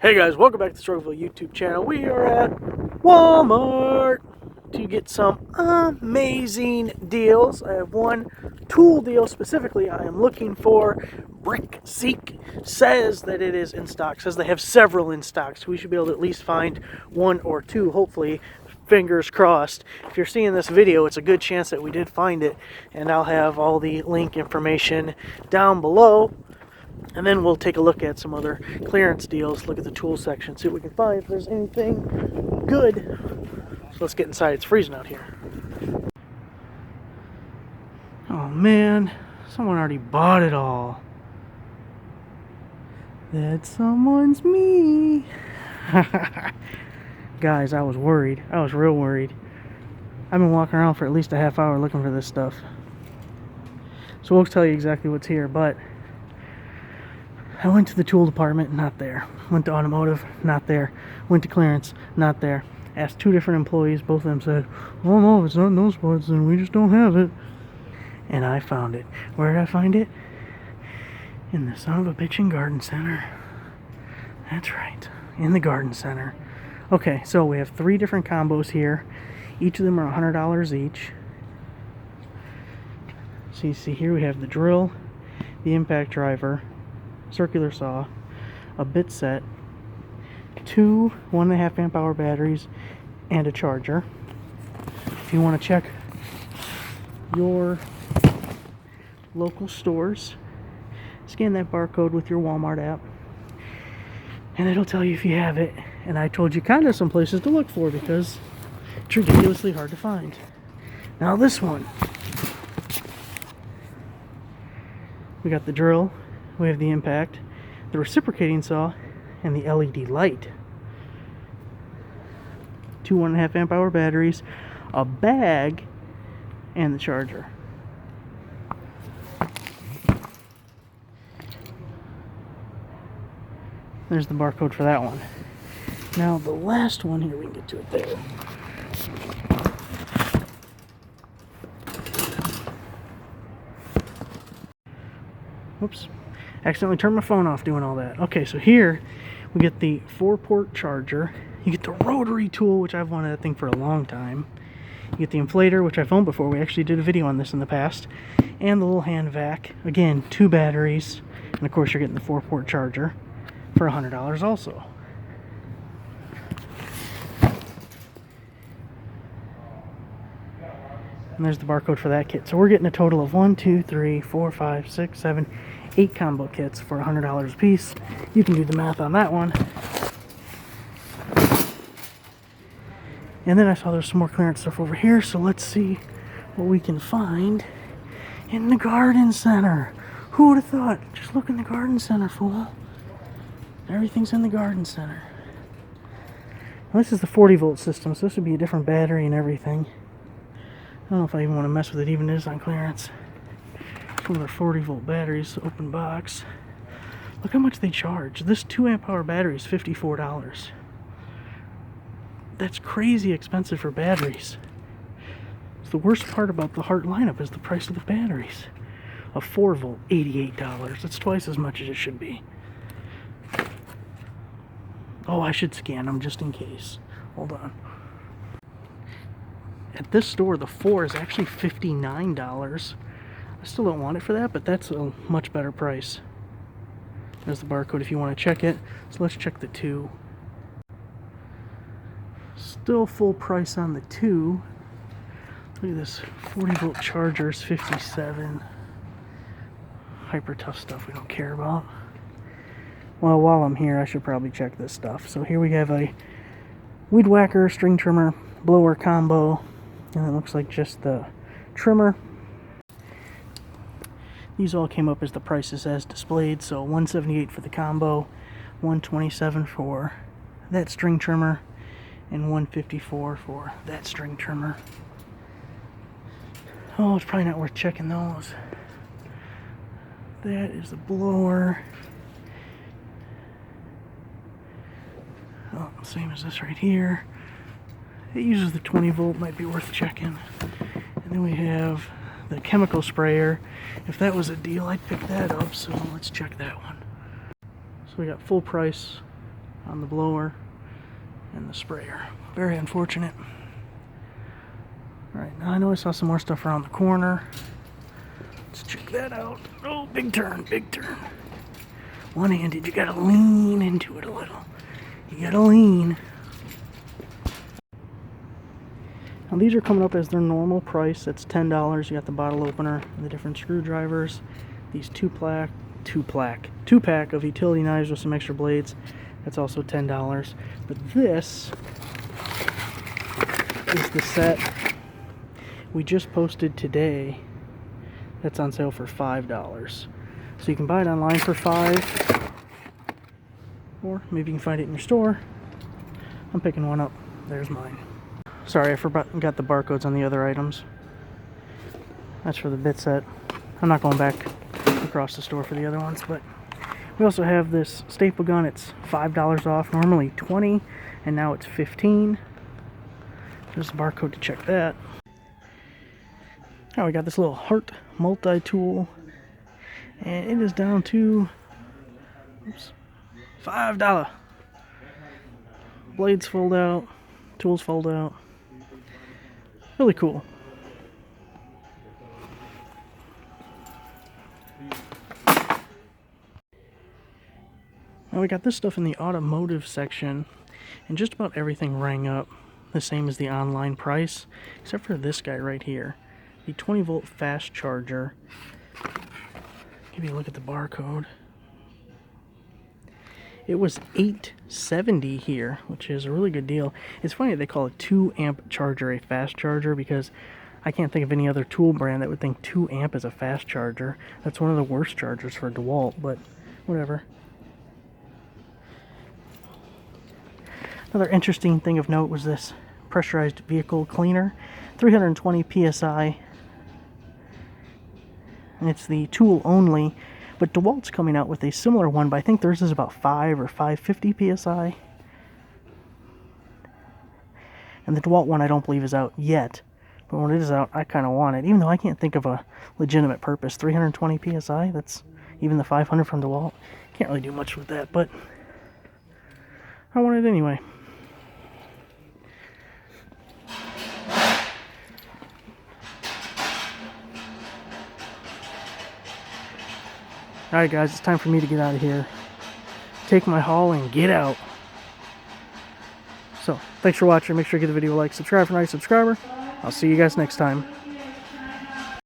Hey guys, welcome back to the Struggleville YouTube channel. We are at Walmart to get some amazing deals. I have one tool deal specifically I am looking for. Brickseek says that it is in stock, says they have several in stock, so we should be able to at least find one or two, hopefully. Fingers crossed. If you're seeing this video, it's a good chance that we did find it, and I'll have all the link information down below. And then we'll take a look at some other clearance deals, look at the tool section, see what we can find, if there's anything good. So let's get inside. It's freezing out here. Oh man, someone already bought it all. That someone's me. Guys, I was worried. I was real worried. I've been walking around for at least a half hour looking for this stuff. So we'll tell you exactly what's here, but I went to the tool department, not there. Went to automotive, not there. Went to clearance, not there. Asked two different employees, both of them said, oh no, if it's not in those spots, then we just don't have it. And I found it. Where did I find it? In the son of a bitchin' garden center. That's right, in the garden center. Okay, so we have three different combos here. Each of them are $100 each. So you see here we have the drill, the impact driver, circular saw, a bit set, two 1.5 amp hour batteries, and a charger. If you want to check your local stores, scan that barcode with your Walmart app, and it'll tell you if you have it. And I told you kind of some places to look for because it's ridiculously hard to find. Now this one, we got the drill, we have the impact, the reciprocating saw, and the LED light. Two 1.5 amp hour batteries, a bag, and the charger. There's the barcode for that one. Now the last one here, we can get to it there. Whoops. Accidentally turned my phone off doing all that. Okay, so here we get the 4-port charger. You get the rotary tool, which I've wanted that thing for a long time. You get the inflator, which I've owned before. We actually did a video on this in the past. And the little hand vac. Again, two batteries. And of course you're getting the 4-port charger for $100 also. And there's the barcode for that kit. So we're getting a total of 1, 2, 3, 4, 5, 6, 7, 8 combo kits for $100 a piece. You can do the math on that one. And then I saw there's some more clearance stuff over here, so let's see what we can find in the garden center. Who would have thought? Just look in the garden center, fool. Everything's in the garden center. Well, this is the 40-volt system, so this would be a different battery and everything. I don't know if I even want to mess with it, even if it is on clearance. One of their 40-volt batteries, open box. Look how much they charge. This 2 amp hour battery is $54. That's crazy expensive for batteries. It's the worst part about the Hart lineup is the price of the batteries. A 4-volt, $88. That's twice as much as it should be. Oh, I should scan them just in case. Hold on. At this store, the 4 is actually $59. I still don't want it for that, but that's a much better price. There's the barcode if you want to check it. So let's check the 2. Still full price on the 2. Look at this 40-volt charger is $57. Hyper tough stuff we don't care about. Well, while I'm here, I should probably check this stuff. So here we have a weed whacker, string trimmer, blower combo, and it looks like just the trimmer. These all came up as the prices as displayed, so $178 for the combo, $127 for that string trimmer, and $154 for that string trimmer. Oh, it's probably not worth checking those. That is the blower. Oh, same as this right here. It uses the 20-volt, might be worth checking. And then we have the chemical sprayer. If that was a deal, I'd pick that up, so let's check that one. So we got full price on the blower and the sprayer. Very unfortunate. Alright, now I know I saw some more stuff around the corner. Let's check that out. Oh, big turn, big turn. One-handed, you gotta lean into it a little. You gotta lean. Now these are coming up as their normal price. That's $10. You got the bottle opener and the different screwdrivers. These two-pack of utility knives with some extra blades. That's also $10. But this is the set we just posted today. That's on sale for $5. So you can buy it online for $5, or maybe you can find it in your store. I'm picking one up. There's mine. Sorry, I forgot the barcodes on the other items. That's for the bit set. I'm not going back across the store for the other ones, but we also have this staple gun. It's $5 off, normally $20, and now it's $15. There's the barcode to check that. Now we got this little heart multi-tool, and it is down to $5. Blades fold out, tools fold out. Really cool. Now we got this stuff in the automotive section, and just about everything rang up the same as the online price, except for this guy right here. The 20-volt fast charger. Give you a look at the barcode. It was $8.70 here, which is a really good deal. It's funny they call a 2-amp charger a fast charger, because I can't think of any other tool brand that would think 2-amp is a fast charger. That's one of the worst chargers for DeWalt, but whatever. Another interesting thing of note was this pressurized vehicle cleaner, 320 psi. And it's the tool only, but DeWalt's coming out with a similar one, but I think theirs is about 5 or 550 psi. And the DeWalt one I don't believe is out yet, but when it is out, I kind of want it, even though I can't think of a legitimate purpose. 320 psi, that's even the 500 from DeWalt. Can't really do much with that, but I want it anyway. Alright guys, it's time for me to get out of here. Take my haul and get out. So, thanks for watching. Make sure you give the video a like, subscribe if you're not a subscriber. I'll see you guys next time.